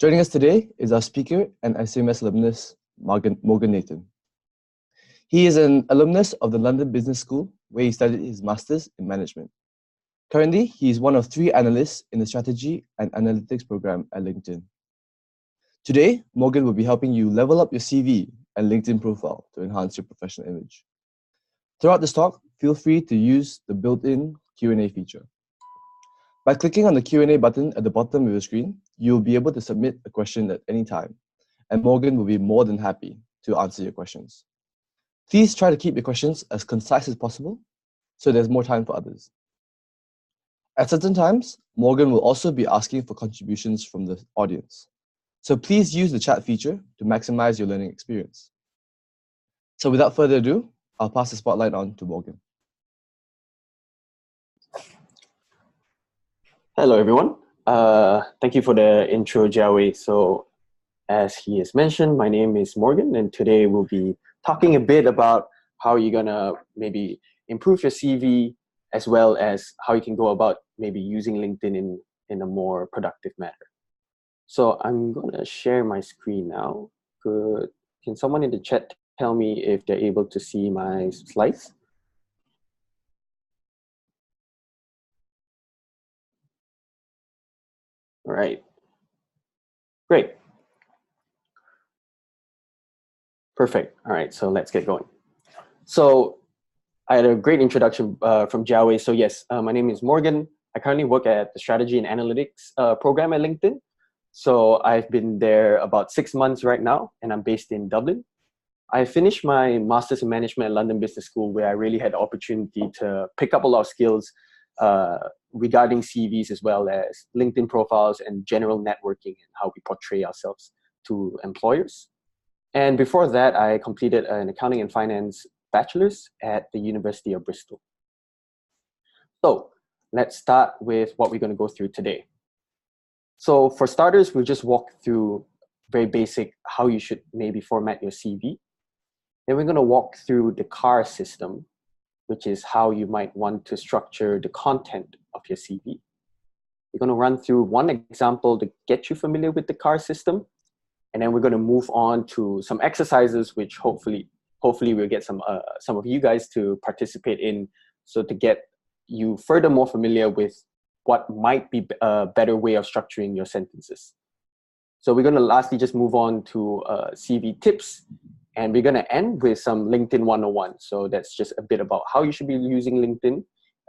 Joining us today is our speaker and ICMS alumnus, Morgan Nathan. He is an alumnus of the London Business School, where he studied his Masters in Management. Currently, he is one of 3 analysts in the Strategy and Analytics program at LinkedIn. Today, Morgan will be helping you level up your CV and LinkedIn profile to enhance your professional image. Throughout this talk, feel free to use the built-in Q&A feature. By clicking on the Q&A button at the bottom of your screen, you will be able to submit a question at any time, and Morgan will be more than happy to answer your questions. Please try to keep your questions as concise as possible, so there's more time for others. At certain times, Morgan will also be asking for contributions from the audience. So please use the chat feature to maximize your learning experience. So without further ado, I'll pass the spotlight on to Morgan. Hello, everyone. Thank you for the intro, Jiawei. So as he has mentioned, my name is Morgan, and today we'll be talking a bit about how you're gonna maybe improve your CV, as well as how you can go about maybe using LinkedIn in a more productive manner. So I'm gonna share my screen now. Can someone in the chat tell me if they're able to see my slides? All right, great. Perfect. All right, so let's get going. So I had a great introduction from Jiawei. So yes, my name is Morgan. I currently work at the Strategy and Analytics program at LinkedIn. So I've been there about 6 months right now, and I'm based in Dublin. I finished my Masters in Management at London Business School, where I really had the opportunity to pick up a lot of skills regarding CVs, as well as LinkedIn profiles and general networking and how we portray ourselves to employers. And before that, I completed an accounting and finance bachelor's at the University of Bristol. So let's start with what we're going to go through today. So for starters, we'll just walk through very basic how you should maybe format your CV. Then we're going to walk through the CAR system, which is how you might want to structure the content of your CV. We're going to run through one example to get you familiar with the CAR system. And then we're going to move on to some exercises, which hopefully we'll get some of you guys to participate in, so to get you further more familiar with what might be a better way of structuring your sentences. So we're going to lastly just move on to CV tips, and we're going to end with some LinkedIn 101. So that's just a bit about how you should be using LinkedIn,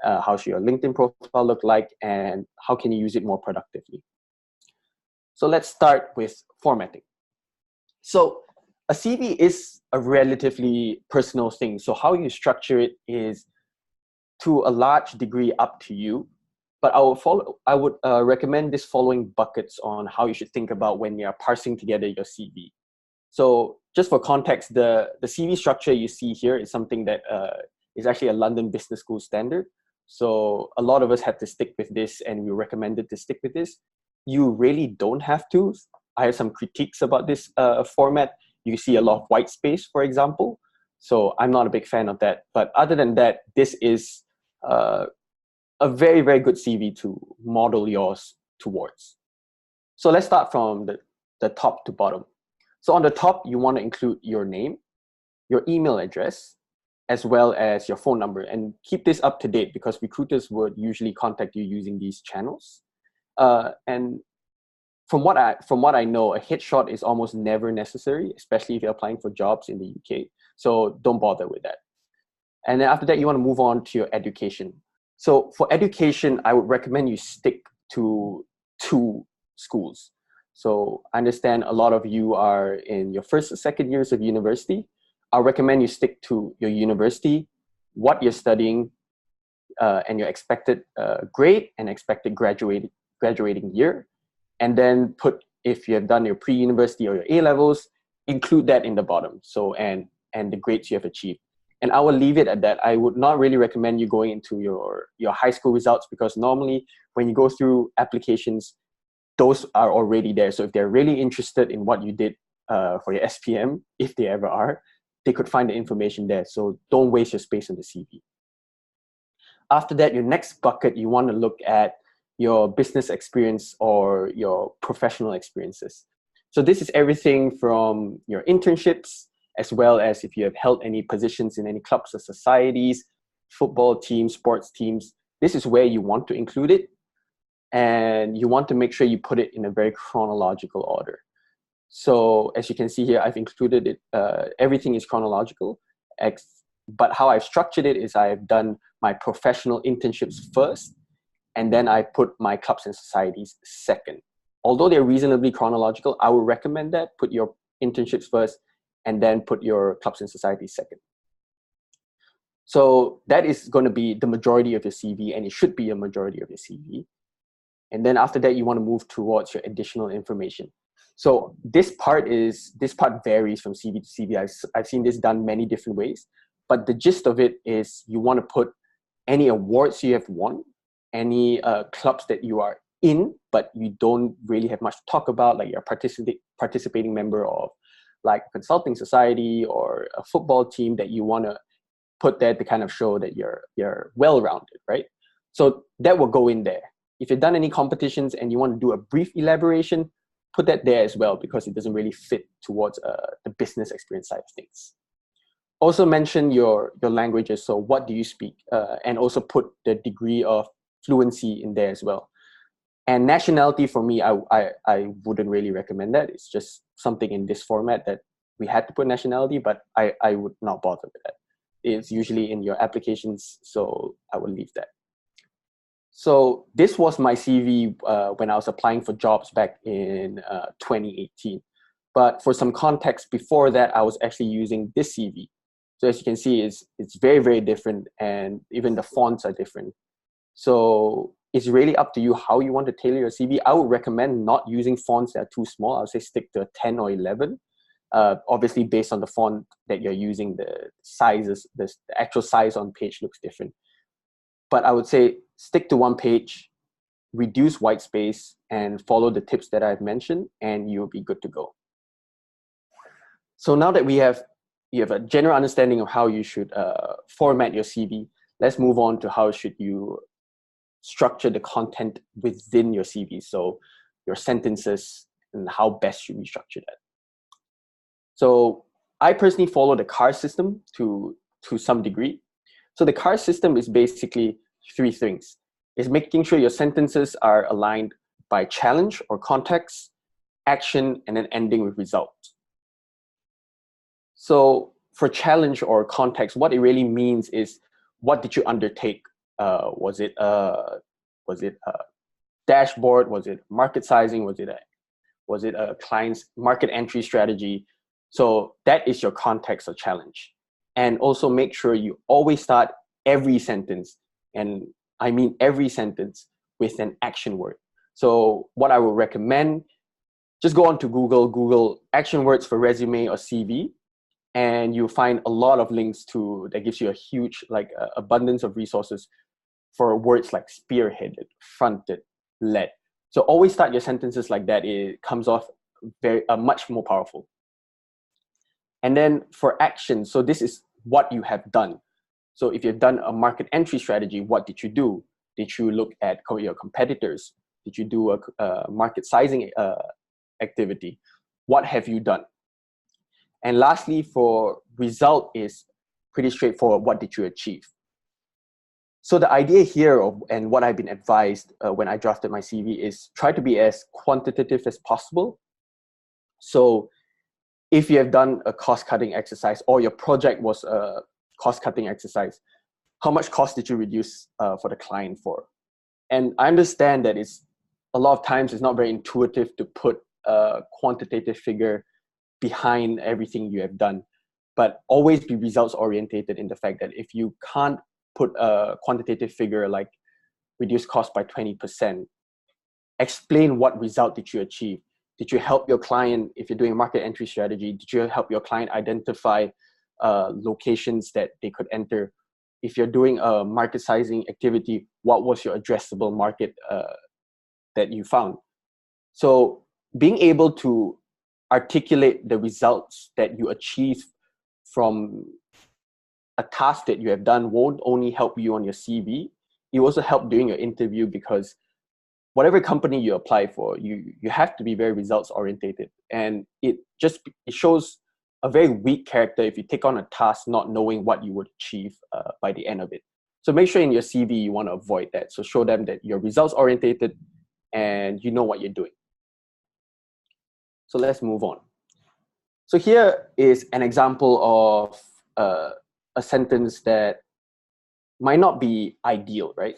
how should your LinkedIn profile look like, and how can you use it more productively. So let's start with formatting. So a CV is a relatively personal thing. So how you structure it is to a large degree up to you. But I would recommend this following buckets on how you should think about when you're parsing together your CV. So just for context, the CV structure you see here is something that is actually a London Business School standard. So a lot of us had to stick with this, and we recommended to stick with this. You really don't have to. I have some critiques about this format. You see a lot of white space, for example. So I'm not a big fan of that. But other than that, this is a very, very good CV to model yours towards. So let's start from the top to bottom. So on the top, you want to include your name, your email address, as well as your phone number. And keep this up to date, because recruiters would usually contact you using these channels. And from what I know, a headshot is almost never necessary, especially if you're applying for jobs in the UK. So don't bother with that. And then after that, you want to move on to your education. So for education, I would recommend you stick to 2 schools. So I understand a lot of you are in your first or second years of university. I'll recommend you stick to your university, what you're studying, and your expected grade and expected graduating year. And then put, if you have done your pre-university or your A-levels, include that in the bottom. So, and the grades you have achieved. And I will leave it at that. I would not really recommend you going into your high school results, because normally when you go through applications, those are already there. So if they're really interested in what you did for your SPM, if they ever are, they could find the information there. So don't waste your space on the CV. After that, your next bucket, you want to look at your business experience or your professional experiences. So this is everything from your internships, as well as if you have held any positions in any clubs or societies, football teams, sports teams. This is where you want to include it. And you want to make sure you put it in a very chronological order. So as you can see here, I've included it, everything is chronological, but how I've structured it is I've done my professional internships first, and then I put my clubs and societies second. Although they're reasonably chronological, I would recommend that. Put your internships first, and then put your clubs and societies second. So that is going to be the majority of your CV, and it should be a majority of your CV. And then after that, you want to move towards your additional information. So this part varies from CV to CV. I've seen this done many different ways, but the gist of it is you want to put any awards you have won, any clubs that you are in, but you don't really have much to talk about, like you're a participating member of like a consulting society or a football team that you want to put there to kind of show that you're well-rounded, right? So that will go in there. If you've done any competitions and you want to do a brief elaboration, put that there as well, because it doesn't really fit towards the business experience side of things. Also mention your languages. So what do you speak? And also put the degree of fluency in there as well. And nationality, for me, I wouldn't really recommend that. It's just something in this format that we had to put nationality, but I would not bother with that. It's usually in your applications, so I will leave that. So this was my CV when I was applying for jobs back in 2018. But for some context, before that, I was actually using this CV. So as you can see, it's very, very different, and even the fonts are different. So it's really up to you how you want to tailor your CV. I would recommend not using fonts that are too small. I would say stick to a 10 or 11. Obviously, based on the font that you're using, the sizes, the actual size on page looks different. But I would say stick to one page, reduce white space, and follow the tips that I've mentioned, and you'll be good to go. So now that you have a general understanding of how you should format your CV, let's move on to how should you structure the content within your CV. So your sentences and how best should we structure that. So I personally follow the CAR system to some degree. So the CAR system is basically three things. It's making sure your sentences are aligned by challenge or context, action, and then ending with result. So for challenge or context, what it really means is, what did you undertake? Was it a dashboard? Was it market sizing? Was it a client's market entry strategy? So that is your context or challenge. And also make sure you always start every sentence, and I mean every sentence, with an action word. So what I would recommend, just go on to Google action words for resume or CV, and you'll find a lot of links that gives you a huge abundance of resources for words like spearheaded, fronted, led. So always start your sentences like that. It comes off very much more powerful. And then for action, so this is what you have done. So if you've done a market entry strategy, what did you do? Did you look at your competitors? Did you do a market sizing activity? What have you done? And lastly, for result is pretty straightforward. What did you achieve? So the idea here, and what I've been advised when I drafted my CV, is try to be as quantitative as possible. So if you have done a cost-cutting exercise, or your project was a cost-cutting exercise, how much cost did you reduce for the client for? And I understand that a lot of times it's not very intuitive to put a quantitative figure behind everything you have done, but always be results orientated in the fact that if you can't put a quantitative figure like reduce cost by 20%, explain what result did you achieve. Did you help your client, if you're doing a market entry strategy, did you help your client identify locations that they could enter? If you're doing a market sizing activity, what was your addressable market that you found? So being able to articulate the results that you achieve from a task that you have done won't only help you on your CV, it will also help during your interview, because whatever company you apply for, you have to be very results orientated, and it shows a very weak character if you take on a task not knowing what you would achieve by the end of it. So make sure in your CV you want to avoid that. So show them that you're results orientated and you know what you're doing. So let's move on. So here is an example of a sentence that might not be ideal, right?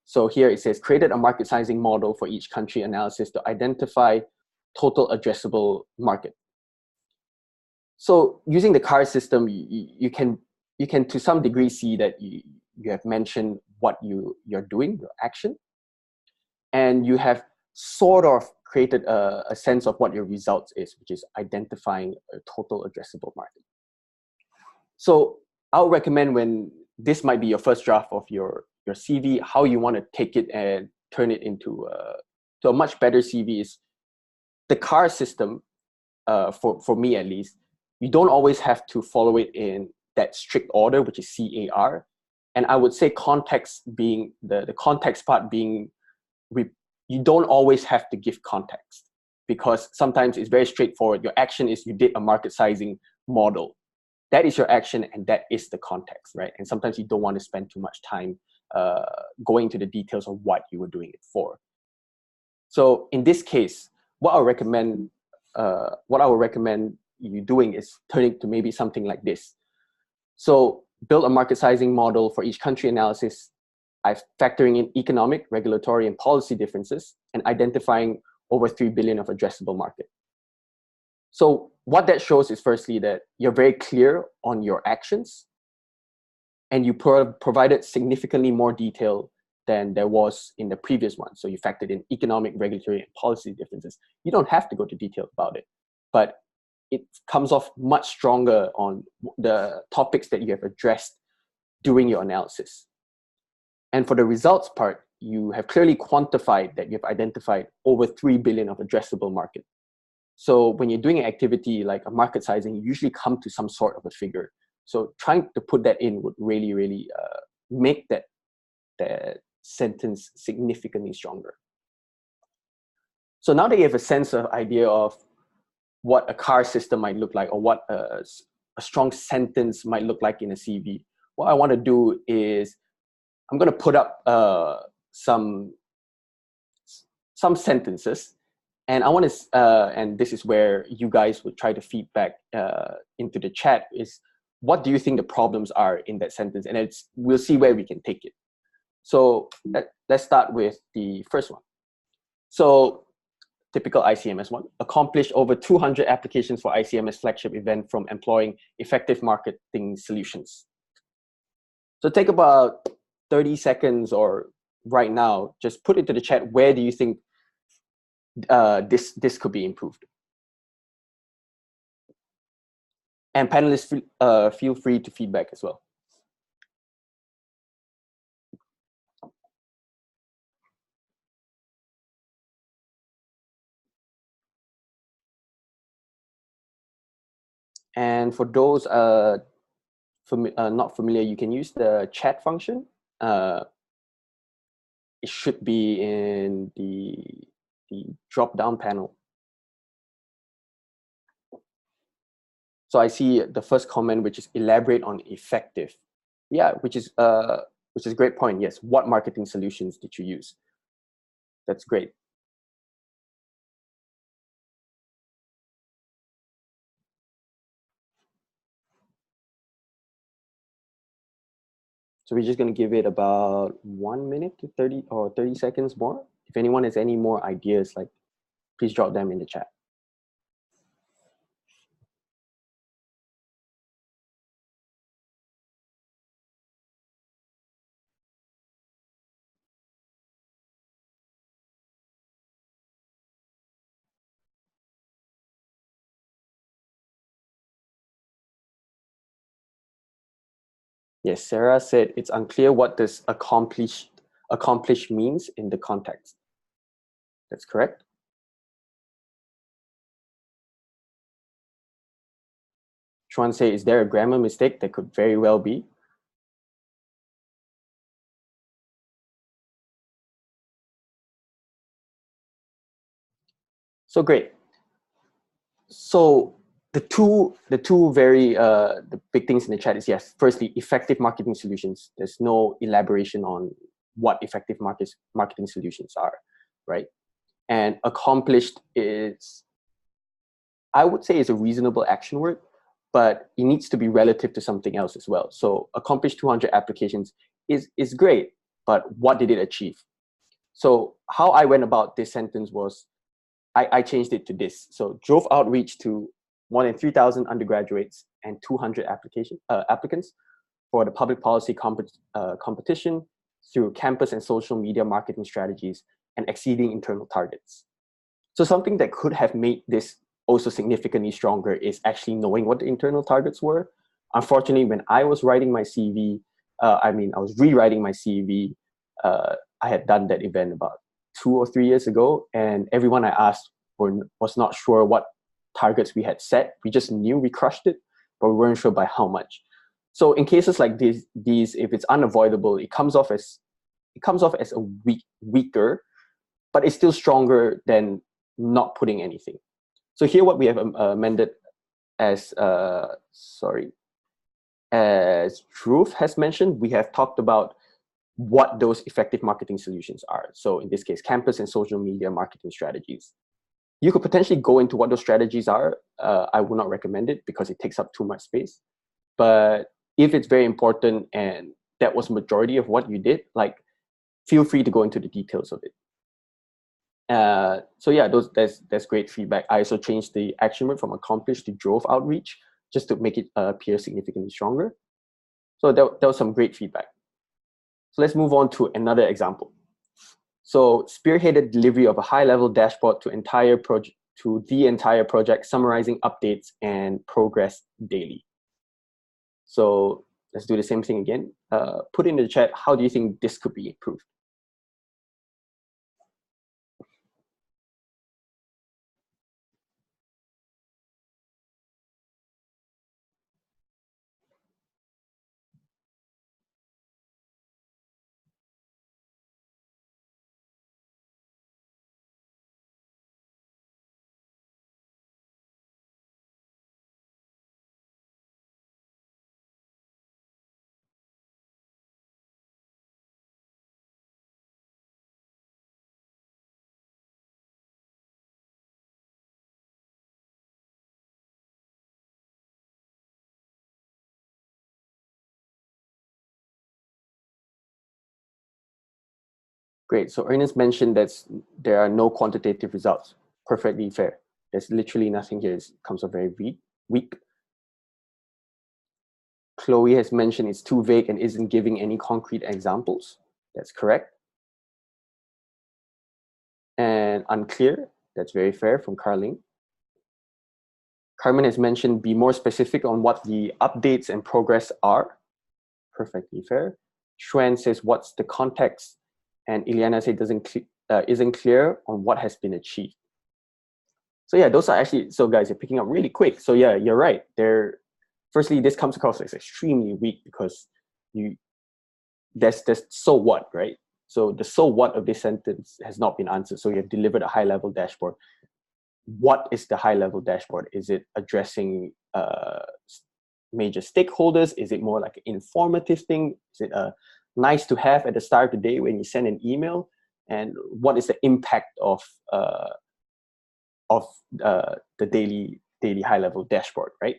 So here it says, created a market sizing model for each country analysis to identify total addressable market. So using the CAR system, you can to some degree see that you have mentioned what you're doing, your action, and you have sort of created a sense of what your results is, which is identifying a total addressable market. So I'll recommend, when this might be your first draft of your CV, how you want to take it and turn it into to a much better CV is the CAR system. For me at least, you don't always have to follow it in that strict order, which is CAR. And I would say context being the context part being, you don't always have to give context, because sometimes it's very straightforward. Your action is you did a market sizing model. That is your action, and that is the context, right? And sometimes you don't want to spend too much time going to the details of what you were doing it for. So in this case, what I would recommend you doing is turning to maybe something like this. So build a market sizing model for each country analysis. I'm factoring in economic, regulatory, and policy differences, and identifying over 3 billion of addressable market. So what that shows is, firstly, that you're very clear on your actions, and you provided significantly more detail than there was in the previous one. So you factored in economic, regulatory, and policy differences. You don't have to go to detail about it, but it comes off much stronger on the topics that you have addressed during your analysis. And for the results part, you have clearly quantified that you've identified over 3 billion of addressable market. So when you're doing an activity like a market sizing, you usually come to some sort of a figure. So trying to put that in would really, really make that sentence significantly stronger. So now that you have a sense of idea of what a CAR system might look like, or what a strong sentence might look like in a CV, what I want to do is I'm going to put up some sentences, and I want to, and this is where you guys would try to feedback into the chat, is what do you think the problems are in that sentence, and we'll see where we can take it. So let's start with the first one. So typical ICMS one, accomplished over 200 applications for ICMS flagship event from employing effective marketing solutions. So take about 30 seconds, or right now, just put into the chat, where do you think this could be improved? And panelists, feel free to feedback as well. And for those not familiar, you can use the chat function. It should be in the drop-down panel. So I see the first comment, which is elaborate on effective. Yeah, which is a great point. Yes, what marketing solutions did you use? That's great. So we're just going to give it about 1 minute to 30 seconds more. If anyone has any more ideas, like, please drop them in the chat. Yes, Sarah said it's unclear what does accomplish means in the context. That's correct. Chuan say, is there a grammar mistake? That could very well be. So great. So the two very the big things in the chat is, yes, firstly, effective marketing solutions. There's no elaboration on what effective marketing solutions are, right? And accomplished is, I would say, is a reasonable action word, but it needs to be relative to something else as well. So accomplished 200 applications is great, but what did it achieve? So how I went about this sentence was, I changed it to this. So drove outreach to more than 3,000 undergraduates and 200 applicants for the public policy competition through campus and social media marketing strategies and exceeding internal targets. So something that could have made this also significantly stronger is actually knowing what the internal targets were. Unfortunately, when I was writing my CV, I was rewriting my CV, I had done that event about 2 or 3 years ago, and everyone I asked was not sure what targets we had set. We just knew we crushed it, but we weren't sure by how much. So in cases like these, if it's unavoidable, it comes off as a weaker, but it's still stronger than not putting anything. So here, what we have amended, as Dhruv has mentioned, we have talked about what those effective marketing solutions are. So in this case, campus and social media marketing strategies. You could potentially go into what those strategies are. I would not recommend it because it takes up too much space. But if it's very important and that was majority of what you did, like, feel free to go into the details of it. So yeah, that's great feedback. I also changed the action word from accomplished to drove outreach just to make it appear significantly stronger. So that was some great feedback. So let's move on to another example. So spearheaded delivery of a high-level dashboard to the entire project, summarizing updates and progress daily. So let's do the same thing again. Put in the chat, how do you think this could be improved? Great. So Ernest mentioned that there are no quantitative results. Perfectly fair. There's literally nothing here. It comes off very weak. Chloe has mentioned it's too vague and isn't giving any concrete examples. That's correct. And unclear. That's very fair from Carling. Carmen has mentioned be more specific on what the updates and progress are. Perfectly fair. Xuan says what's the context, and Ileana says isn't clear on what has been achieved. So yeah, those are actually, so guys, you're picking up really quick. So yeah, you're right. Firstly, this comes across as extremely weak because there's so what, right? So the so what of this sentence has not been answered. So you have delivered a high level dashboard. What is the high level dashboard? Is it addressing major stakeholders? Is it more like an informative thing? Is it a nice to have at the start of the day when you send an email? And what is the impact of the daily high level dashboard, right?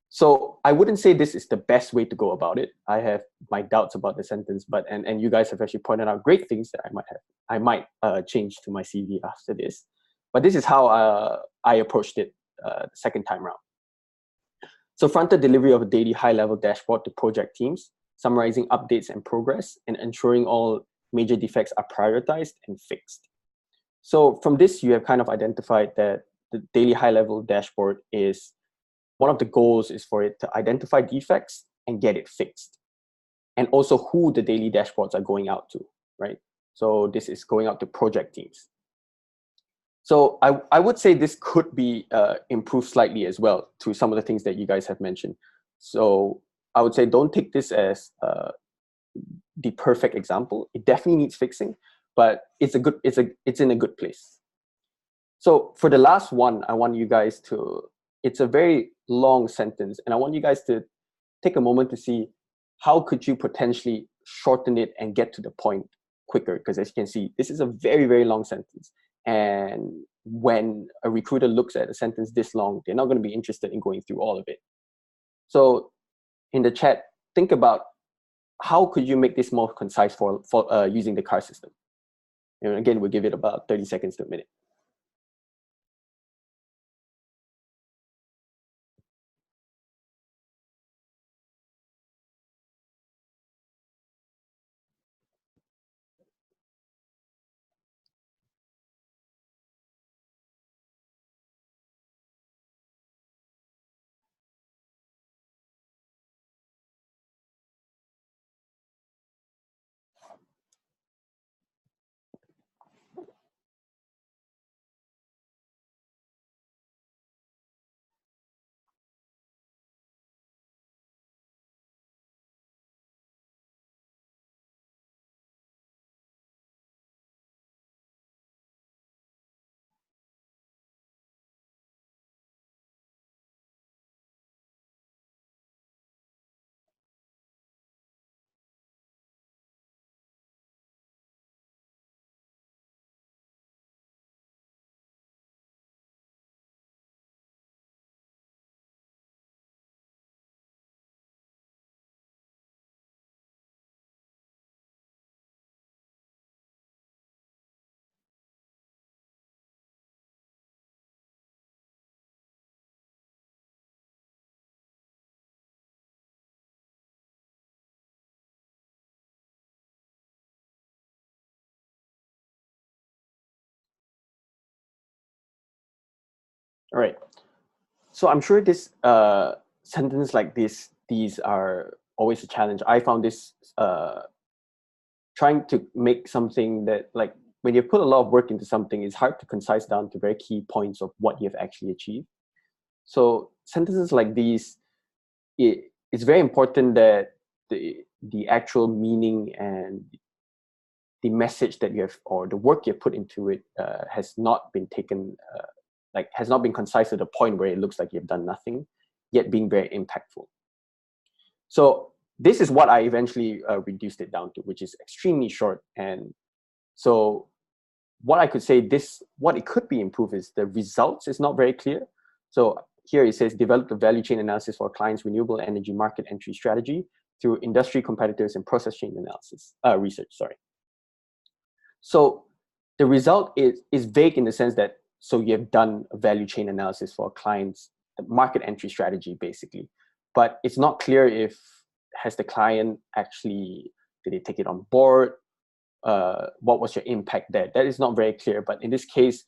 So I wouldn't say this is the best way to go about it. I have my doubts about the sentence, but and you guys have actually pointed out great things that I might change to my CV after this. But this is how I approached it the second time around. So fronted delivery of a daily high-level dashboard to project teams, summarizing updates and progress, and ensuring all major defects are prioritized and fixed. So from this, you have kind of identified that the daily high-level dashboard is, one of the goals is for it to identify defects and get it fixed. And also who the daily dashboards are going out to, right? So this is going out to project teams. So I would say this could be improved slightly as well to some of the things that you guys have mentioned. So I would say don't take this as the perfect example. It definitely needs fixing, but it's in a good place. So for the last one, I want you guys to, it's a very long sentence, and I want you guys to take a moment to see how could you potentially shorten it and get to the point quicker, because as you can see, this is a very, very long sentence. And when a recruiter looks at a sentence this long, they're not going to be interested in going through all of it. So in the chat, think about how could you make this more concise for using the CAR system. And again, we'll give it about 30 seconds to a minute. All right. So I'm sure this sentence like this, these are always a challenge. I found this trying to make something that, like, when you put a lot of work into something, it's hard to concise down to very key points of what you've actually achieved. So sentences like these, it's very important that the actual meaning and the message that you have, or the work you put into it, has not been taken, has not been concise to the point where it looks like you've done nothing, yet being very impactful. So this is what I eventually reduced it down to, which is extremely short. And so what I could say, what it could be improved is the results is not very clear. So here it says, develop the value chain analysis for clients' renewable energy market entry strategy through industry competitors and process chain analysis, research, sorry. So the result is vague in the sense that, so you have done a value chain analysis for clients, the market entry strategy, basically. But it's not clear if, has the client actually, did they take it on board? What was your impact there? That is not very clear. But in this case,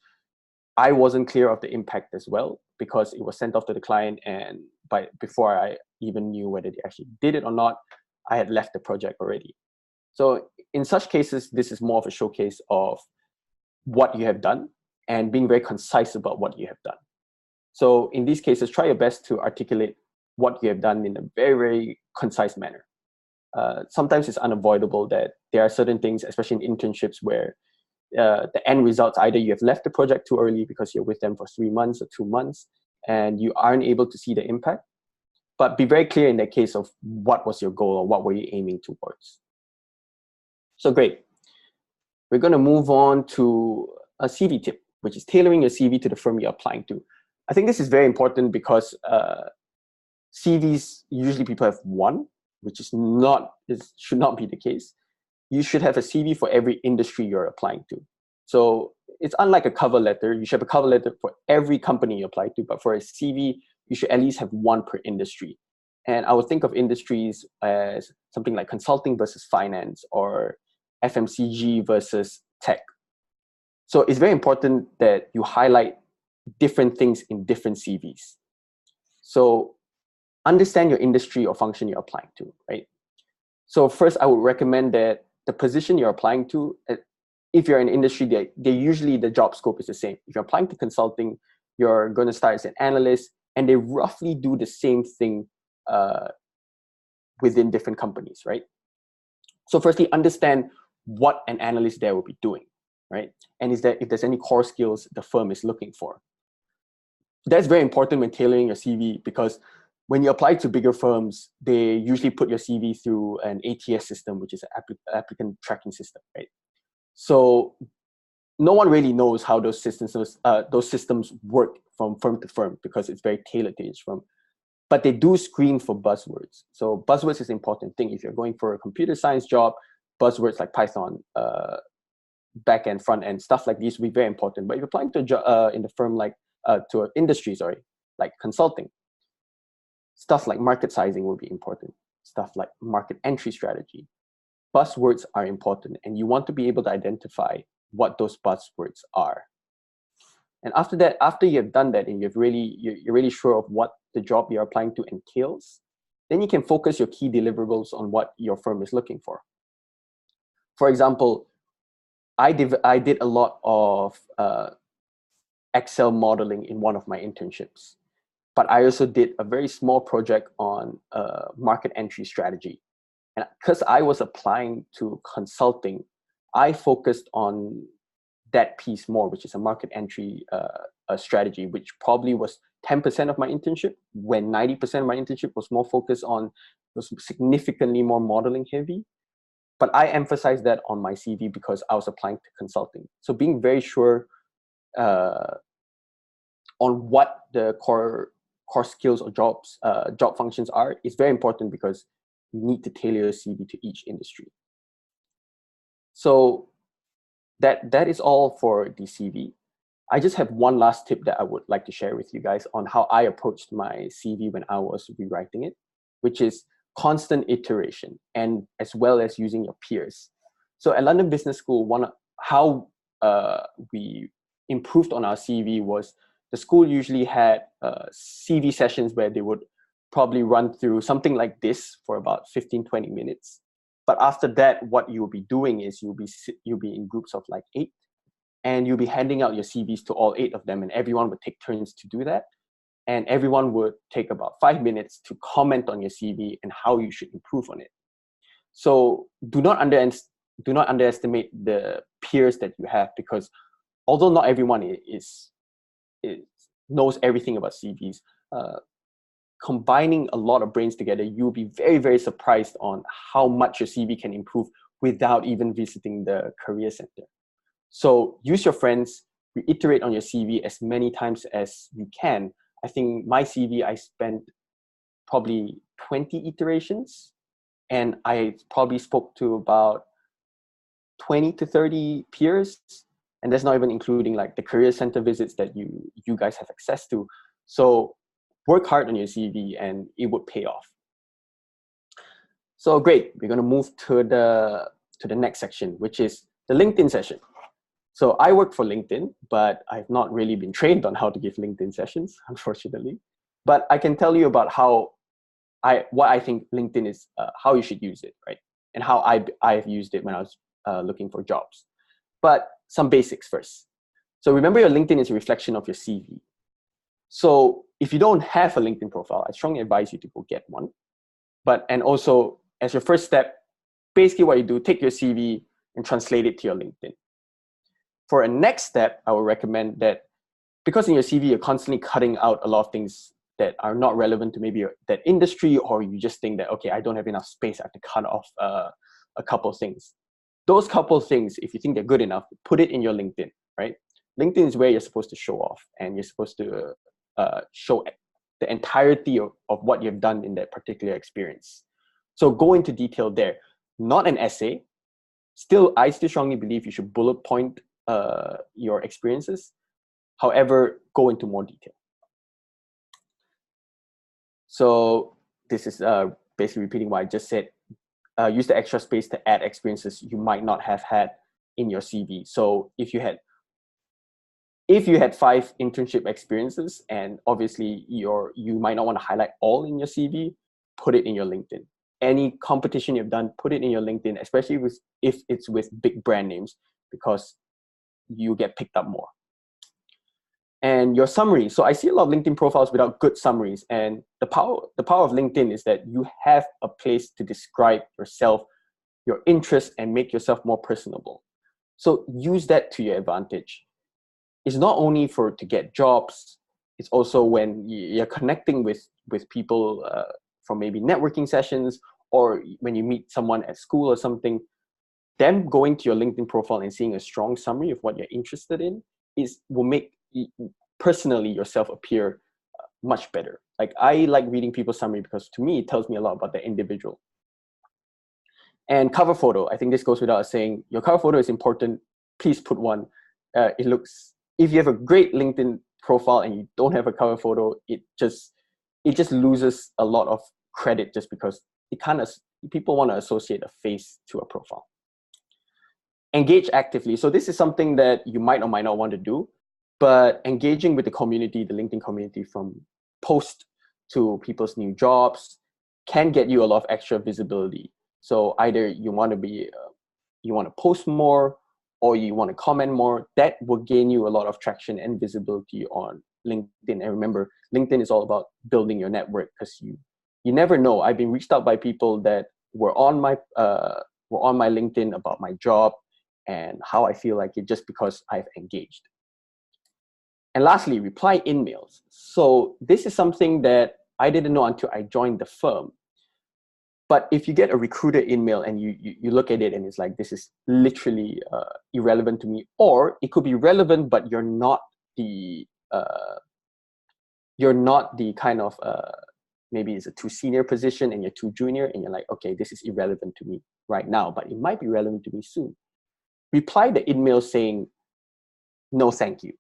I wasn't clear of the impact as well, because it was sent off to the client, and before I even knew whether they actually did it or not, I had left the project already. So in such cases, this is more of a showcase of what you have done and being very concise about what you have done. So in these cases, try your best to articulate what you have done in a very, very concise manner. Sometimes it's unavoidable that there are certain things, especially in internships, where the end results, either you have left the project too early because you're with them for 3 months or 2 months, and you aren't able to see the impact. But be very clear in that case of what was your goal or what were you aiming towards. So great. We're going to move on to a CV tip, which is tailoring your CV to the firm you're applying to. I think this is very important because CVs, usually people have one, which should not be the case. You should have a CV for every industry you're applying to. So it's unlike a cover letter. You should have a cover letter for every company you apply to, but for a CV, you should at least have one per industry. And I would think of industries as something like consulting versus finance, or FMCG versus tech. So it's very important that you highlight different things in different CVs. So understand your industry or function you're applying to, right? So first, I would recommend that the position you're applying to, if you're in industry, they usually, the job scope is the same. If you're applying to consulting, you're going to start as an analyst, and they roughly do the same thing within different companies, right? So firstly, understand what an analyst there will be doing. right? And is that if there's any core skills the firm is looking for. That's very important when tailoring your CV, because when you apply to bigger firms, they usually put your CV through an ATS system, which is an applicant tracking system, right? So no one really knows how those systems work from firm to firm, because it's very tailored to each firm. But they do screen for buzzwords. So buzzwords is an important thing. If you're going for a computer science job, buzzwords like Python, back end, front end, stuff like these will be very important. But if you're applying to a job in the firm, like to an industry, like consulting, stuff like market sizing will be important. Stuff like market entry strategy. Buzzwords are important, and you want to be able to identify what those buzzwords are. And after that, after you've done that and you're really sure of what the job you're applying to entails, then you can focus your key deliverables on what your firm is looking for. For example, I did a lot of Excel modeling in one of my internships, but I also did a very small project on market entry strategy. And because I was applying to consulting, I focused on that piece more, which is a market entry strategy, which probably was 10% of my internship, when 90% of my internship was more focused on, was significantly more modeling heavy. But I emphasized that on my CV because I was applying to consulting. So being very sure on what the core skills or job functions are is very important, because you need to tailor your CV to each industry. So that is all for the CV. I just have one last tip that I would like to share with you guys on how I approached my CV when I was rewriting it, which is constant iteration, and as well as using your peers. So at London Business School, how we improved on our CV was the school usually had CV sessions where they would probably run through something like this for about 15-20 minutes. But after that, what you'll be doing is you'll be in groups of like 8, and you'll be handing out your CVs to all 8 of them, and everyone would take turns to do that. And everyone would take about 5 minutes to comment on your CV and how you should improve on it. So do not underestimate the peers that you have, because although not everyone knows everything about CVs, combining a lot of brains together, you'll be very, very surprised on how much your CV can improve without even visiting the career center. So use your friends, reiterate on your CV as many times as you can. I think my CV, I spent probably 20 iterations, and I probably spoke to about 20 to 30 peers. And that's not even including like the career center visits that you guys have access to. So work hard on your CV and it would pay off. So great, we're going to move to the next section, which is the LinkedIn session. So I work for LinkedIn, but I've not really been trained on how to give LinkedIn sessions, unfortunately. But I can tell you about what I think LinkedIn is, how you should use it, right? And how I've used it when I was looking for jobs. But some basics first. So remember, your LinkedIn is a reflection of your CV. So if you don't have a LinkedIn profile, I strongly advise you to go get one. And also, as your first step, basically what you do, take your CV and translate it to your LinkedIn. For a next step, I would recommend that, because in your CV, you're constantly cutting out a lot of things that are not relevant to maybe that industry, or you just think that, okay, I don't have enough space, I have to cut off a couple of things. Those couple of things, if you think they're good enough, put it in your LinkedIn, right? LinkedIn is where you're supposed to show off, and you're supposed to show the entirety of what you've done in that particular experience. So go into detail there, not an essay. I still strongly believe you should bullet point your experiences. However, go into more detail. So this is basically repeating what I just said. Use the extra space to add experiences you might not have had in your CV. So if you had 5 internship experiences, and obviously you might not want to highlight all in your CV, put it in your LinkedIn. Any competition you've done, put it in your LinkedIn, especially if it's with big brand names, because you get picked up more. And your summary. So I see a lot of LinkedIn profiles without good summaries. And the power of LinkedIn is that you have a place to describe yourself, your interests, and make yourself more personable. So use that to your advantage. It's not only to get jobs, it's also when you're connecting with people from maybe networking sessions, or when you meet someone at school or something. Them going to your LinkedIn profile and seeing a strong summary of what you're interested in will make personally yourself appear much better. Like, I like reading people's summary because to me it tells me a lot about the individual. And cover photo, I think this goes without saying. Your cover photo is important. Please put one. If you have a great LinkedIn profile and you don't have a cover photo, it just loses a lot of credit, just because people want to associate a face to a profile. Engage actively. So this is something that you might or might not want to do, but engaging with the community, the LinkedIn community, from post to people's new jobs, can get you a lot of extra visibility. So either you want to post more, or you want to comment more. That will gain you a lot of traction and visibility on LinkedIn. And remember, LinkedIn is all about building your network, because you never know. I've been reached out by people that were on my LinkedIn about my job and how I feel like it, just because I've engaged. And lastly, reply emails. So this is something that I didn't know until I joined the firm. But if you get a recruiter email and you look at it and it's like, this is literally irrelevant to me, or it could be relevant, but you're not the kind of maybe it's a too senior position and you're too junior, and you're like, okay, this is irrelevant to me right now, but it might be relevant to me soon. Reply the email saying, no, thank you,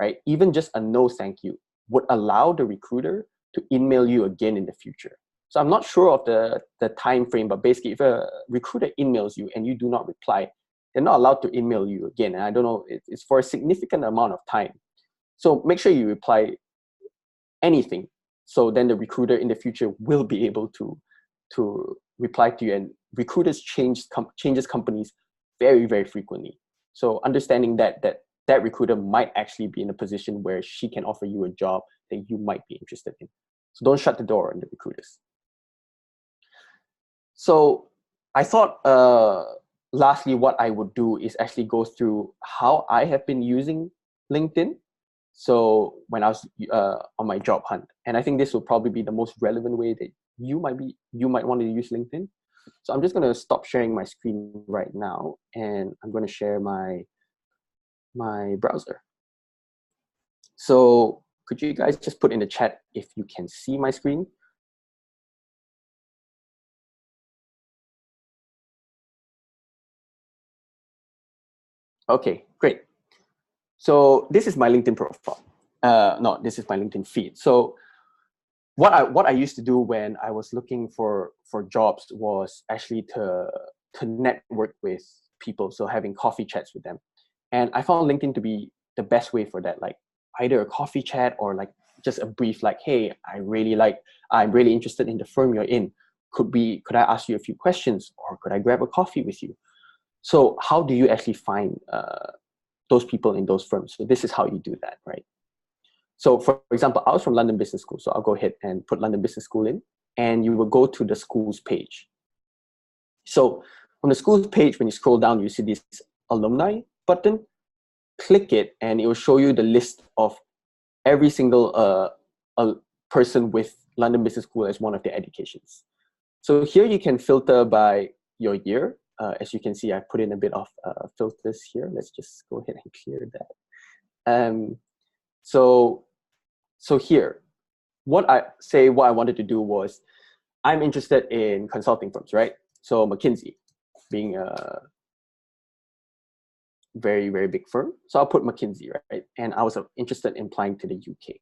right? Even just a no, thank you would allow the recruiter to email you again in the future. So I'm not sure of the time frame, but basically if a recruiter emails you and you do not reply, they're not allowed to email you again. And I don't know, it's for a significant amount of time. So make sure you reply anything. So then the recruiter in the future will be able to reply to you. And recruiters changes companies very, very frequently. So understanding that recruiter might actually be in a position where she can offer you a job that you might be interested in. So don't shut the door on the recruiters. So I thought, lastly, what I would do is actually go through how I have been using LinkedIn. So when I was on my job hunt, and I think this will probably be the most relevant way that you might want to use LinkedIn. So I'm just going to stop sharing my screen right now, and I'm going to share my browser. So could you guys just put in the chat if you can see my screen? Okay, great. So this is my LinkedIn profile. No, this is my LinkedIn feed. So what I used to do when I was looking for jobs was actually to network with people. So having coffee chats with them. And I found LinkedIn to be the best way for that. Like either a coffee chat or like just a brief, like, hey, I'm really interested in the firm you're in. Could I ask you a few questions, or could I grab a coffee with you? So how do you actually find those people in those firms? So this is how you do that, right? So for example, I was from London Business School. So I'll go ahead and put London Business School in, and you will go to the school's page. So on the school's page, when you scroll down, you see this alumni button. Click it, and it will show you the list of every single person with London Business School as one of their educations. So here you can filter by your year. As you can see, I put in a bit of filters here. Let's just go ahead and clear that. So here, what I wanted to do was, I'm interested in consulting firms, right? So McKinsey being a very, very big firm. So I'll put McKinsey, right? And I was interested in applying to the UK.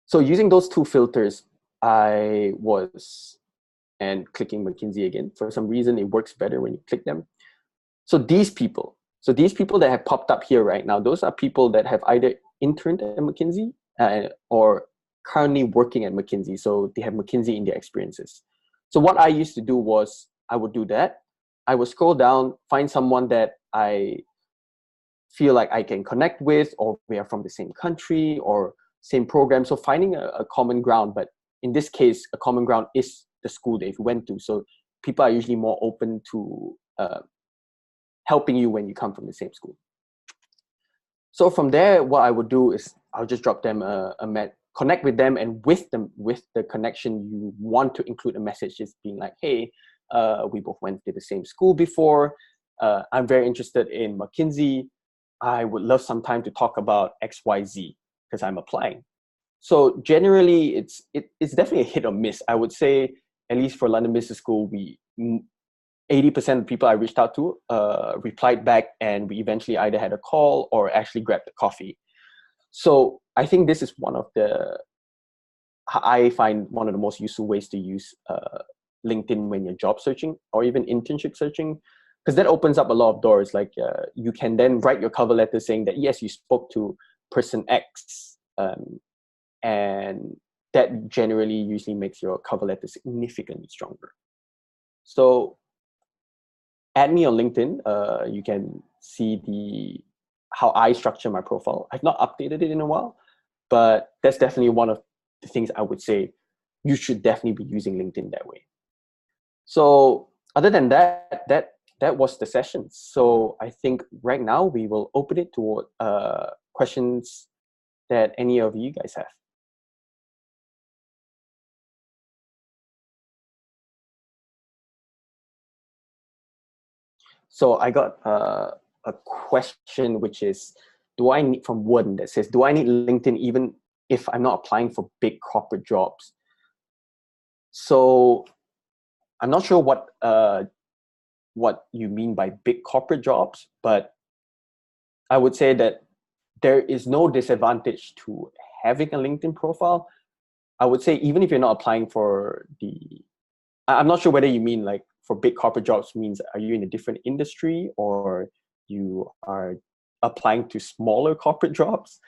So using those two filters, and clicking McKinsey again. For some reason, it works better when you click them. So these people that have popped up here right now, those are people that have either interned at McKinsey or currently working at McKinsey. So they have McKinsey in their experiences. So what I used to do was, I would do that. I would scroll down, find someone that I feel like I can connect with, or we are from the same country or same program. So finding a common ground, but in this case, a common ground is the school they've went to. So people are usually more open to helping you when you come from the same school. So from there, what I would do is I'll just drop them connect with them, and with the connection, you want to include a message just being like, hey, we both went to the same school before. I'm very interested in McKinsey. I would love some time to talk about XYZ because I'm applying. So generally, it's definitely a hit or miss. I would say, at least for London Business School, 80% of people I reached out to replied back, and we eventually either had a call or actually grabbed a coffee. So I think this is I find one of the most useful ways to use LinkedIn when you're job searching or even internship searching, because that opens up a lot of doors. Like you can then write your cover letter saying that, yes, you spoke to person X, and that generally usually makes your cover letter significantly stronger. So add me on LinkedIn. You can see how I structure my profile. I've not updated it in a while, but that's definitely one of the things I would say you should definitely be using LinkedIn that way. So other than that was the session. So I think right now we will open it to questions that any of you guys have. So I got a question, which is, from Warden, that says, do I need LinkedIn even if I'm not applying for big corporate jobs? So I'm not sure what you mean by big corporate jobs, but I would say that there is no disadvantage to having a LinkedIn profile. I would say even if you're not applying for I'm not sure whether you mean like for big corporate jobs means, are you in a different industry or you are applying to smaller corporate jobs?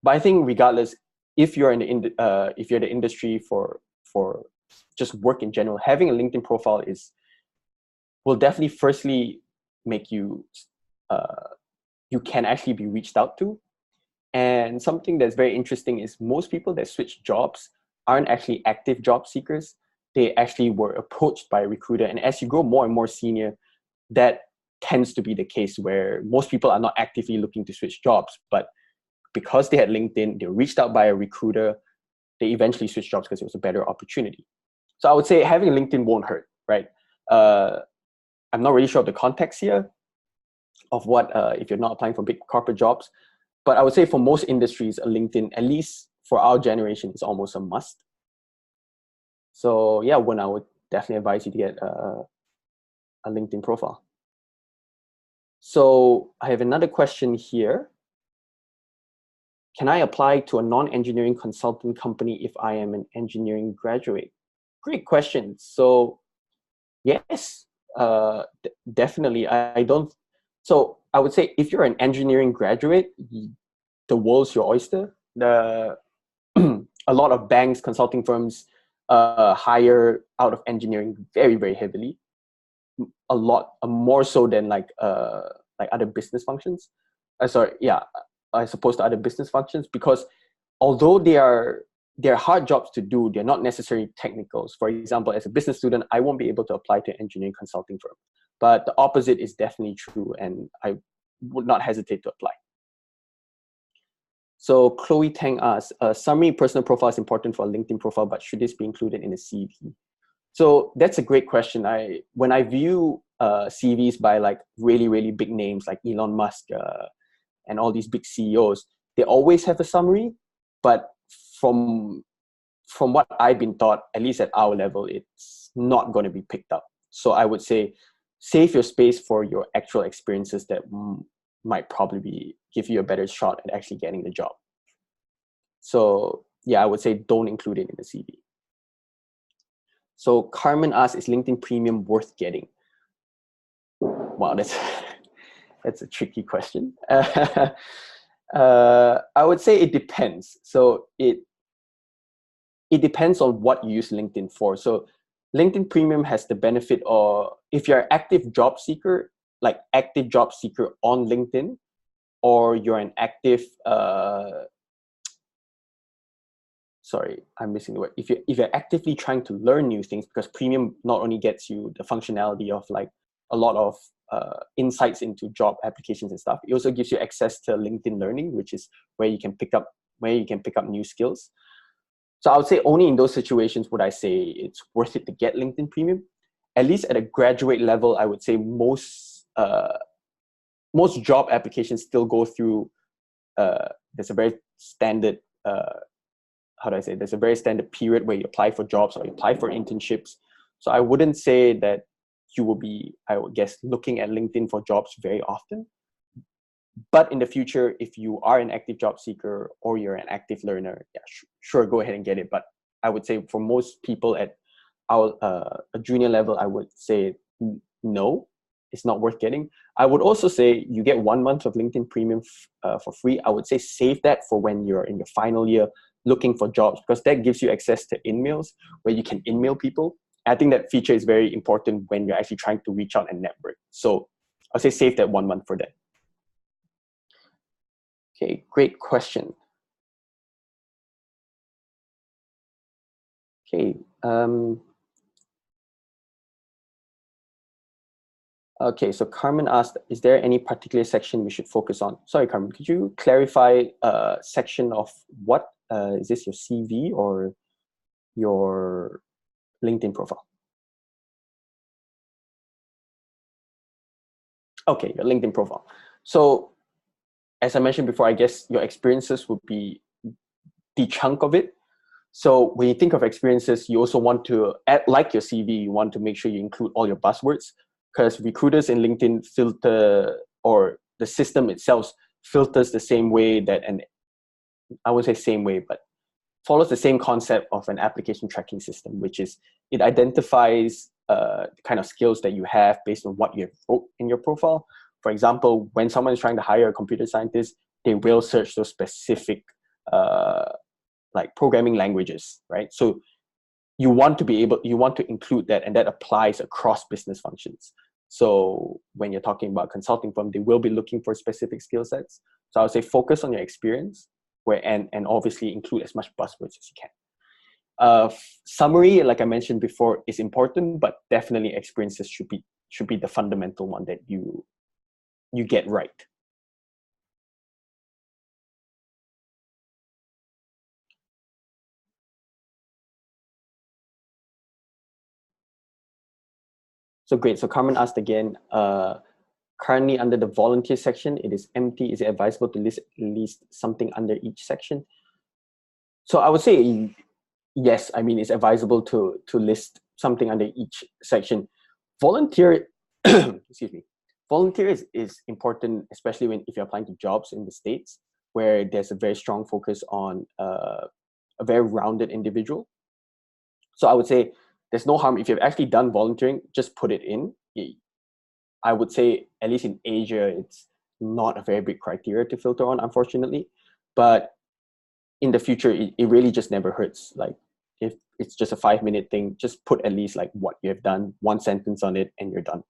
But I think regardless, if you're if you're the industry for just work in general, having a LinkedIn profile will definitely firstly make you you can actually be reached out to. And something that's very interesting is most people that switch jobs aren't actually active job seekers. They actually were approached by a recruiter. And as you grow more and more senior, that tends to be the case where most people are not actively looking to switch jobs, but because they had LinkedIn, they were reached out by a recruiter, they eventually switched jobs because it was a better opportunity. So I would say having LinkedIn won't hurt, right? I'm not really sure of the context here of what, if you're not applying for big corporate jobs, but I would say for most industries, a LinkedIn, at least for our generation, is almost a must. So yeah, I would definitely advise you to get a LinkedIn profile. So I have another question here. Can I apply to a non-engineering consultant company if I am an engineering graduate? Great question. So yes, definitely. So I would say if you're an engineering graduate, the world's your oyster. A lot of banks, consulting firms hire out of engineering very, very heavily. A lot more so than like other business functions. As opposed to other business functions, because although they're hard jobs to do, they're not necessarily technicals. For example, as a business student, I won't be able to apply to an engineering consulting firm. But the opposite is definitely true, and I would not hesitate to apply. So Chloe Tang asks, summary personal profile is important for a LinkedIn profile, but should this be included in a CV? So that's a great question. When I view CVs by like really, really big names like Elon Musk and all these big CEOs, they always have a summary, but from what I've been taught, at least at our level, it's not going to be picked up. So I would say save your space for your actual experiences that might probably give you a better shot at actually getting the job. So yeah, I would say don't include it in the CV. So Carmen asks, is LinkedIn Premium worth getting? Wow, that's a tricky question. I would say it depends. So it depends on what you use LinkedIn for. So LinkedIn Premium has the benefit of, if you're an active job seeker on LinkedIn, or you're an active, sorry, I'm missing the word. If you're actively trying to learn new things, because Premium not only gets you the functionality of like a lot of insights into job applications and stuff. It also gives you access to LinkedIn Learning, which is where you can pick up new skills. So I would say only in those situations would I say it's worth it to get LinkedIn Premium. At least at a graduate level, I would say most job applications still go through. There's a very standard there's a very standard period where you apply for jobs or you apply for internships. So I wouldn't say that you will be, I would guess, looking at LinkedIn for jobs very often. But in the future, if you are an active job seeker or you're an active learner, yeah, sure, go ahead and get it. But I would say for most people at our a junior level, I would say no, it's not worth getting. I would also say you get 1 month of LinkedIn Premium for free. I would say save that for when you're in your final year looking for jobs, because that gives you access to InMails where you can InMail people. I think that feature is very important when you're actually trying to reach out and network. So I'll say save that 1 month for that. Okay, great question. Okay. Okay, so Carmen asked, is there any particular section we should focus on? Sorry, Carmen, could you clarify section of what? Is this your CV or your LinkedIn profile? Okay, your LinkedIn profile. So as I mentioned before, I guess your experiences would be the chunk of it. So when you think of experiences, you also want to, like your CV, you want to make sure you include all your buzzwords, because recruiters in LinkedIn filter, or the system itself filters the same way that, and I would say same way, but follows the same concept of an application tracking system, which is it identifies the kind of skills that you have based on what you have wrote in your profile. For example, when someone is trying to hire a computer scientist, they will search those specific like programming languages, right? So you want to include that, and that applies across business functions. So when you're talking about consulting firm, they will be looking for specific skill sets. So I would say focus on your experience, and obviously include as much buzzwords as you can. Summary, like I mentioned before, is important, but definitely experiences should be the fundamental one that you get right. So great. So Carmen asked again, currently under the volunteer section, it is empty. Is it advisable to list at least something under each section? So I would say yes. I mean, it's advisable to list something under each section. Volunteer, excuse me. Volunteer is important, especially if you're applying to jobs in the States, where there's a very strong focus on a very rounded individual. So I would say there's no harm if you've actually done volunteering, just put it in. I would say, at least in Asia, it's not a very big criteria to filter on, unfortunately. But in the future, it really just never hurts. Like if it's just a 5-minute thing, just put at least like what you have done, 1 sentence on it, and you're done.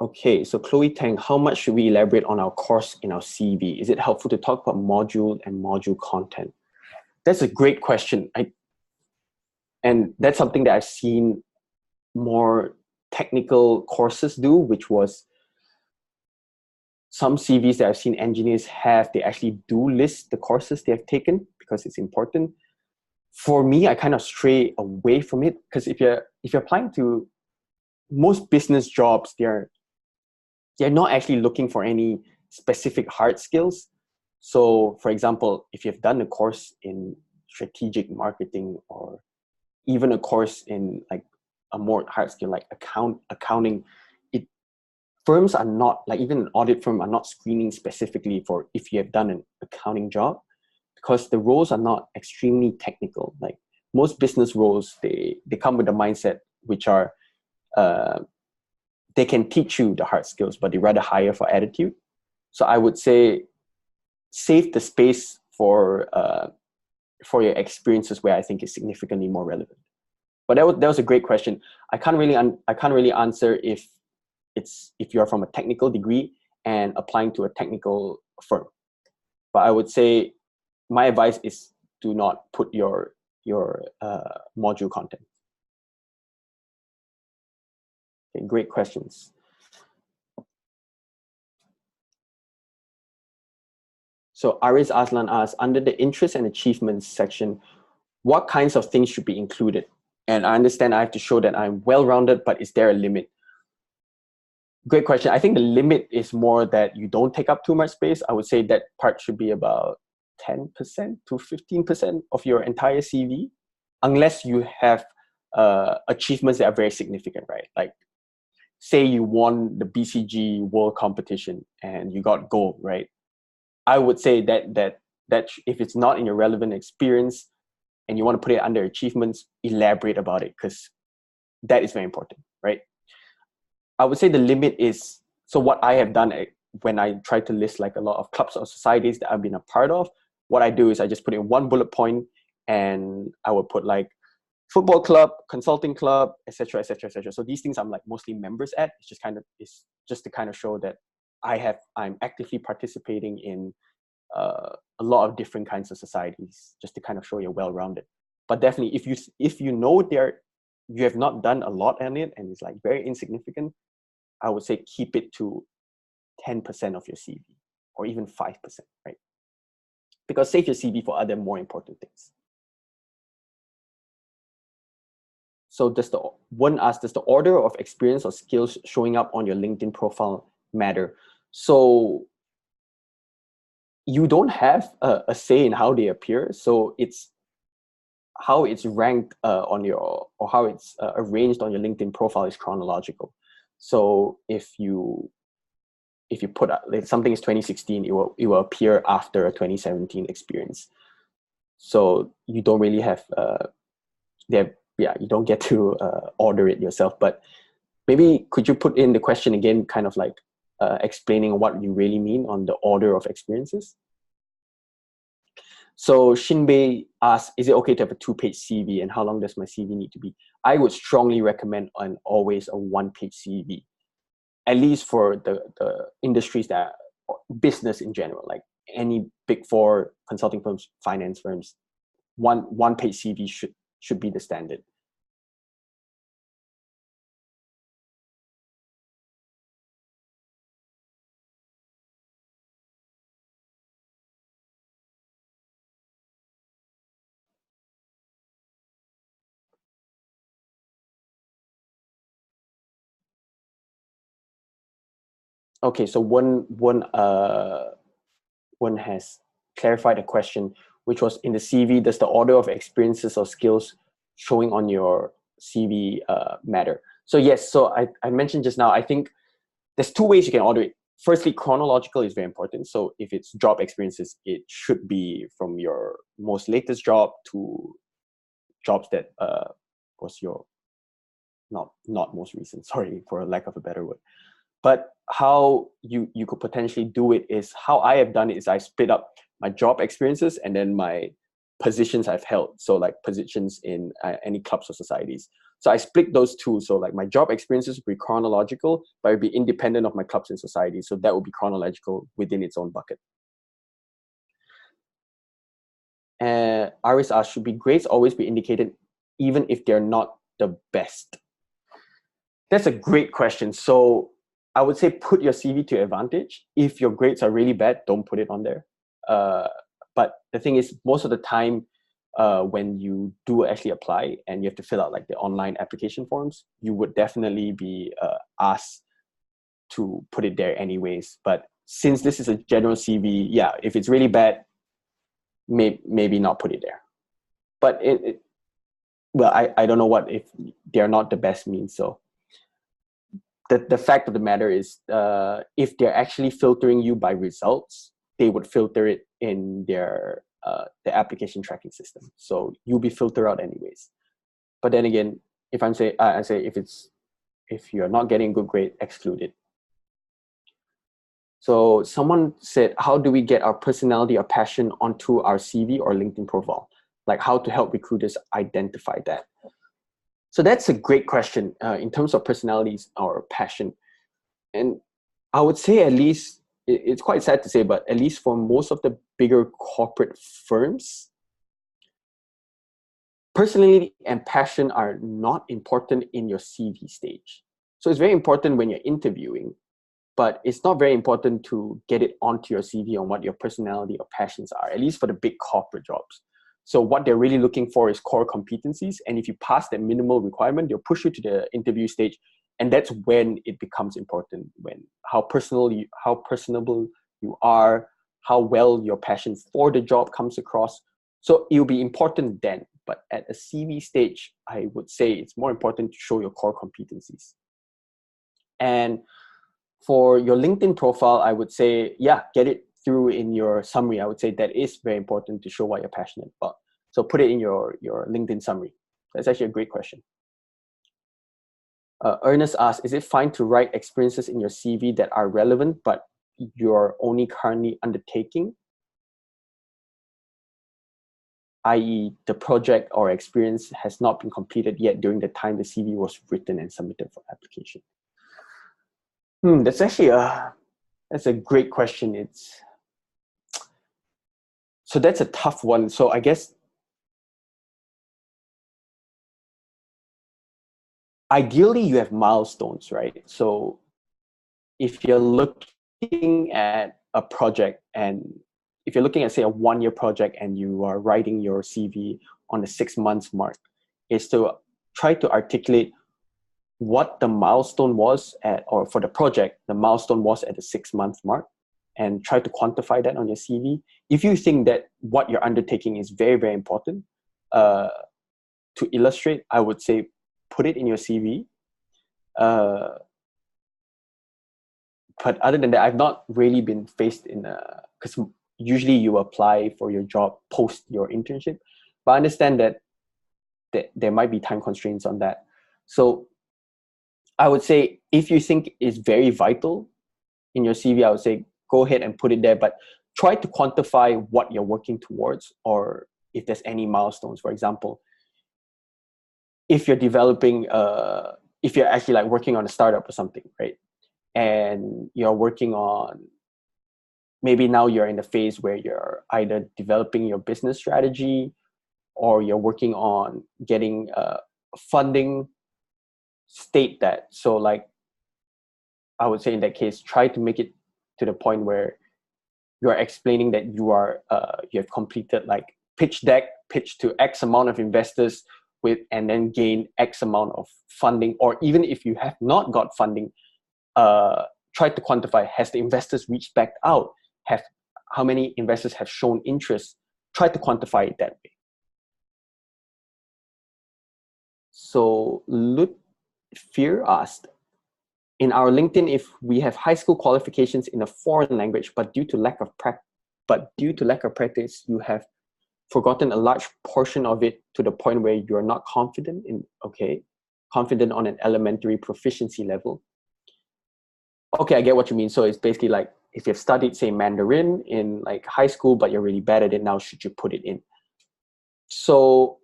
Okay, so Chloe Tang, how much should we elaborate on our course in our CV? Is it helpful to talk about module and module content? That's a great question. And that's something that I've seen more technical courses do, which was some CVs that I've seen engineers have, they actually do list the courses they have taken because it's important. For me, I kind of stray away from it, because if you're applying to most business jobs, they're not actually looking for any specific hard skills. So for example, if you've done a course in strategic marketing, or even a course in like a more hard skill like accounting, firms are not, like even an audit firm are not screening specifically for if you have done an accounting job, because the roles are not extremely technical. Like most business roles, they come with a mindset which are they can teach you the hard skills, but they rather hire for attitude. So I would say save the space for your experiences where I think is significantly more relevant. But that was a great question. I can't really answer if you're from a technical degree and applying to a technical firm. But I would say my advice is do not put your module content. Okay, great questions. So Aris Aslan asks, under the interests and achievements section, what kinds of things should be included? And I understand I have to show that I'm well-rounded, but is there a limit? Great question. I think the limit is more that you don't take up too much space. I would say that part should be about 10% to 15% of your entire CV, unless you have achievements that are very significant, right? Like, say you won the BCG World Competition and you got gold, right? I would say that if it's not in your relevant experience and you want to put it under achievements, elaborate about it, because that is very important, right? I would say the limit is, so what I have done when I try to list like a lot of clubs or societies that I've been a part of, what I do is I just put in one bullet point and I would put like football club, consulting club, etc., etc., etc. So these things I'm like mostly members at. It's just to kind of show that I'm actively participating in a lot of different kinds of societies, just to kind of show you're well-rounded. But definitely, if you know you have not done a lot on it and it's like very insignificant, I would say keep it to 10% of your CV or even 5%, right? Because save your CV for other more important things. So one asks, does the order of experience or skills showing up on your LinkedIn profile matter? So you don't have a say in how they appear. So it's how it's ranked on your, or how it's arranged on your LinkedIn profile is chronological. So if you put like something is 2016, it will appear after a 2017 experience. So you don't really have you don't get to order it yourself. But maybe could you put in the question again, kind of like explaining what you really mean on the order of experiences? So Shinbei asks, is it okay to have a 2-page CV, and how long does my CV need to be? I would strongly recommend always a 1-page CV, at least for the industries that are business in general, like any big 4 consulting firms, finance firms, one-page CV should be the standard. Okay, so one has clarified a question, which was in the CV, does the order of experiences or skills showing on your CV matter? So yes, so I mentioned just now, I think there's 2 ways you can order it. Firstly, chronological is very important. So if it's job experiences, it should be from your most latest job to jobs that was your not most recent, sorry for a lack of a better word. But how you could potentially do it is, how I have done it is I split up my job experiences and then my positions I've held. So like positions in any clubs or societies. So I split those 2. So like my job experiences would be chronological, but it would be independent of my clubs and societies. So that would be chronological within its own bucket. Aris asks, should be grades always be indicated even if they're not the best? That's a great question. So I would say put your CV to advantage. If your grades are really bad, don't put it on there. But the thing is, most of the time, when you do actually apply and you have to fill out like the online application forms, you would definitely be asked to put it there anyways. But since this is a general CV, yeah, if it's really bad, maybe not put it there. But I don't know what if they're not the best means. So the fact of the matter is, if they're actually filtering you by results, they would filter it in their the application tracking system. So you'll be filtered out anyways. But then again, if I say if you're not getting a good grade, exclude it. So someone said, how do we get our personality or passion onto our CV or LinkedIn profile? Like how to help recruiters identify that? So that's a great question in terms of personalities or passion. And I would say, at least, it's quite sad to say, but at least for most of the bigger corporate firms, personality and passion are not important in your CV stage. So it's very important when you're interviewing, but it's not very important to get it onto your CV on what your personality or passions are, at least for the big corporate jobs. So what they're really looking for is core competencies. And if you pass that minimal requirement, they'll push you to the interview stage. And that's when it becomes important, when how personable you are, how well your passion for the job comes across. So it will be important then. But at a CV stage, I would say it's more important to show your core competencies. And for your LinkedIn profile, I would say, yeah, get it through in your summary. I would say that is very important to show what you're passionate about. So put it in your LinkedIn summary. That's actually a great question. Ernest asks, is it fine to write experiences in your CV that are relevant, but you're only currently undertaking? I.e., the project or experience has not been completed yet during the time the CV was written and submitted for application. That's actually that's a great question. So that's a tough one. So I guess ideally you have milestones, right? So if you're looking at a project, and if you're looking at, say, a 1-year project and you are writing your CV on the 6 months mark, is to try to articulate what the milestone was at, or for the project, the milestone was at the 6 month mark, and try to quantify that on your CV. If you think that what you're undertaking is very, very important, to illustrate, I would say put it in your CV. But other than that, I've not really been faced in because usually you apply for your job post your internship, but I understand that there might be time constraints on that. So I would say if you think it's very vital in your CV, I would say go ahead and put it there, but try to quantify what you're working towards, or if there's any milestones. For example, if you're developing, if you're actually like working on a startup or something, right? And you're working on, maybe now you're in the phase where you're either developing your business strategy, or you're working on getting funding, state that. So like, I would say in that case, try to make it to the point where you're explaining that you are, you have completed like pitch deck, pitch to X amount of investors with, and then gain X amount of funding. Or even if you have not got funding, try to quantify, has the investors reached back out? How many investors have shown interest? Try to quantify it that way. So Lutfir asked, in our LinkedIn, if we have high school qualifications in a foreign language, but due to lack of practice, you have forgotten a large portion of it to the point where you're not confident on an elementary proficiency level. Okay, I get what you mean. So it's basically like, if you've studied, say, Mandarin in like high school, but you're really bad at it now, should you put it in? So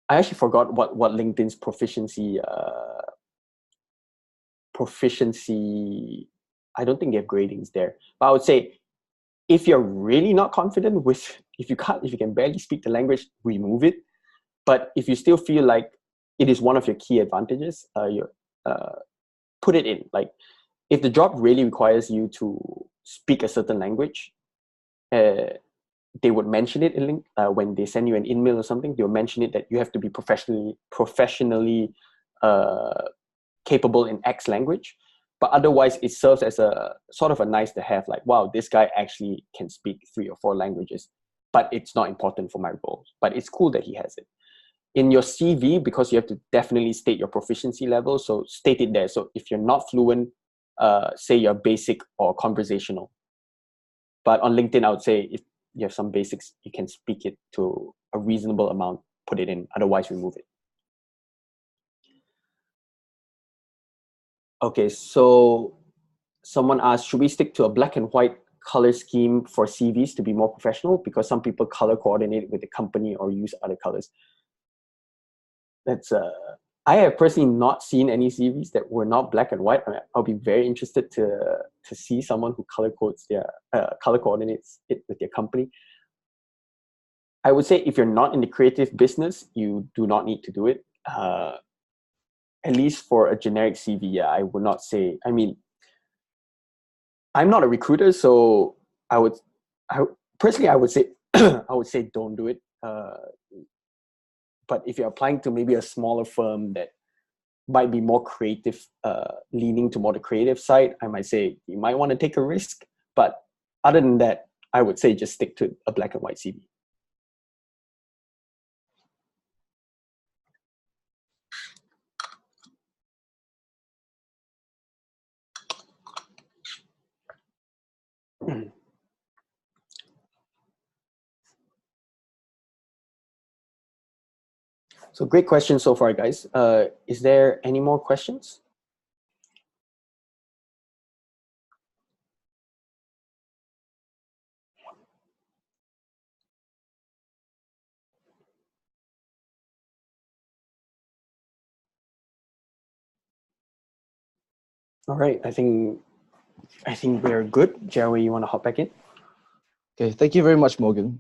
I actually forgot what LinkedIn's proficiency, I don't think they have gradings there. But I would say, if you're really not confident with, if you can barely speak the language, remove it. But if you still feel like it is one of your key advantages, put it in. Like, if the job really requires you to speak a certain language, they would mention it in when they send you an email or something. They'll mention it that you have to be professionally capable in X language. But otherwise, it serves as a sort of a nice to have, like, wow, this guy actually can speak 3 or 4 languages, but it's not important for my role. But it's cool that he has it. In your CV, because you have to definitely state your proficiency level, so state it there. So if you're not fluent, say you're basic or conversational. But on LinkedIn, I would say if you have some basics, you can speak it to a reasonable amount, put it in, otherwise remove it. Okay, so someone asked, should we stick to a black and white color scheme for CVs to be more professional? Because some people color coordinate with the company or use other colors. That's I have personally not seen any CVs that were not black and white. I'll be very interested to see someone who color coordinates it with their company. I would say if you're not in the creative business, you do not need to do it. at least for a generic CV, yeah, I would not say. I mean, I'm not a recruiter, so personally, I would say, I would say don't do it. But if you're applying to maybe a smaller firm that might be more creative, leaning to more the creative side, I might say you might want to take a risk. But other than that, I would say just stick to a black and white CV. So great question so far, guys. Is there any more questions? All right, I think we're good. Jerry, you want to hop back in? Okay, thank you very much, Morgan.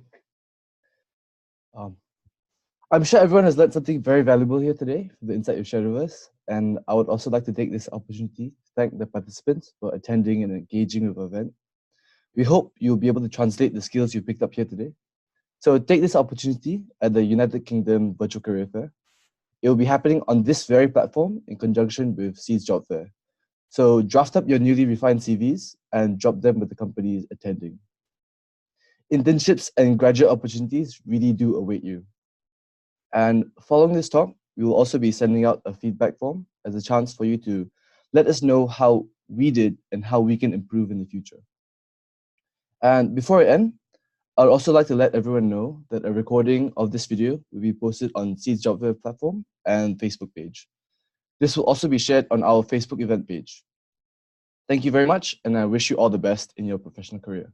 I'm sure everyone has learned something very valuable here today from the insight you've shared with us. And I would also like to take this opportunity to thank the participants for attending and engaging with the event. We hope you'll be able to translate the skills you picked up here today. So take this opportunity at the United Kingdom Virtual Career Fair. It will be happening on this very platform in conjunction with Seed's Job Fair. So draft up your newly refined CVs and drop them with the companies attending. Internships and graduate opportunities really do await you. And following this talk, we will also be sending out a feedback form as a chance for you to let us know how we did and how we can improve in the future. And before I end, I'd also like to let everyone know that a recording of this video will be posted on Seed's Job Fair platform and Facebook page. This will also be shared on our Facebook event page. Thank you very much, and I wish you all the best in your professional career.